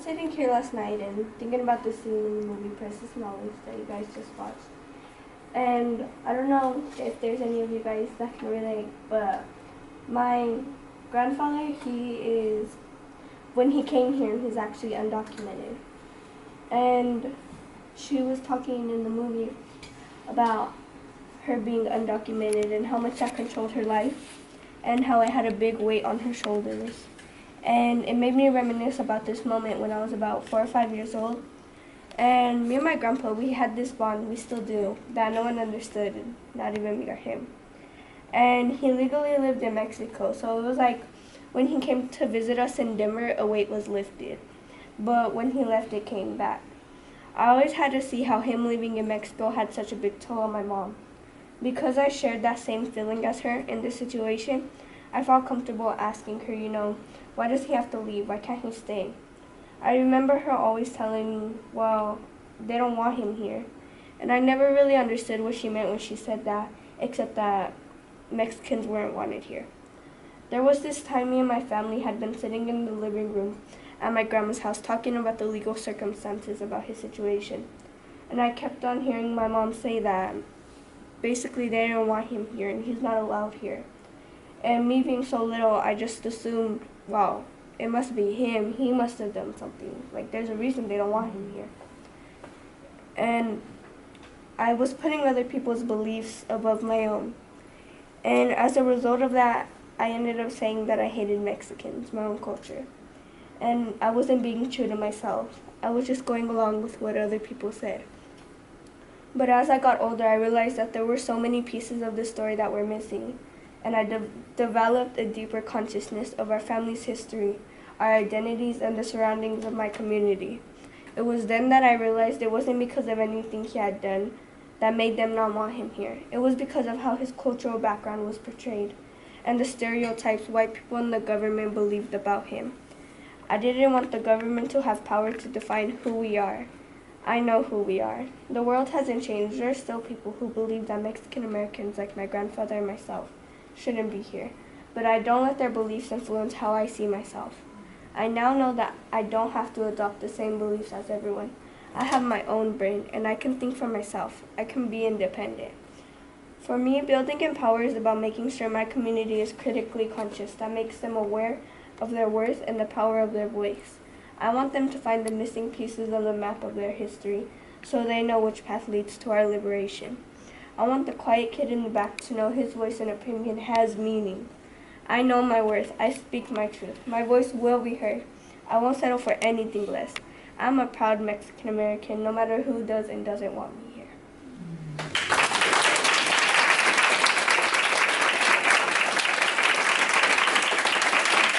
sitting here last night and thinking about the scene in the movie Princess Knowledge that you guys just watched. And I don't know if there's any of you guys that can relate, but my grandfather, when he came here, he's actually undocumented. And she was talking in the movie about her being undocumented and how much that controlled her life and how it had a big weight on her shoulders. And it made me reminisce about this moment when I was about 4 or 5 years old. And me and my grandpa, we had this bond, we still do, that no one understood, not even me or him. And he legally lived in Mexico, so it was like when he came to visit us in Denver, a weight was lifted. But when he left, it came back. I always had to see how him living in Mexico had such a big toll on my mom. Because I shared that same feeling as her in this situation, I felt comfortable asking her, why does he have to leave? Why can't he stay? I remember her always telling me, well, they don't want him here. And I never really understood what she meant when she said that, except that Mexicans weren't wanted here. There was this time me and my family had been sitting in the living room at my grandma's house talking about the legal circumstances about his situation. And I kept on hearing my mom say that basically they don't want him here and he's not allowed here. And me being so little, I just assumed, well, it must be him. He must have done something. Like, there's a reason they don't want him here. And I was putting other people's beliefs above my own. And as a result of that, I ended up saying that I hated Mexicans, my own culture. And I wasn't being true to myself. I was just going along with what other people said. But as I got older, I realized that there were so many pieces of the story that were missing. And I developed a deeper consciousness of our family's history, our identities, and the surroundings of my community. It was then that I realized it wasn't because of anything he had done that made them not want him here. It was because of how his cultural background was portrayed and the stereotypes white people in the government believed about him. I didn't want the government to have power to define who we are. I know who we are. The world hasn't changed. There are still people who believe that Mexican Americans, like my grandfather and myself, shouldn't be here. But I don't let their beliefs influence how I see myself. I now know that I don't have to adopt the same beliefs as everyone. I have my own brain, and I can think for myself. I can be independent. For me, building in power is about making sure my community is critically conscious. That makes them aware of their worth and the power of their voice. I want them to find the missing pieces of the map of their history so they know which path leads to our liberation. I want the quiet kid in the back to know his voice and opinion has meaning. I know my worth. I speak my truth. My voice will be heard. I won't settle for anything less. I'm a proud Mexican American, no matter who does and doesn't want me.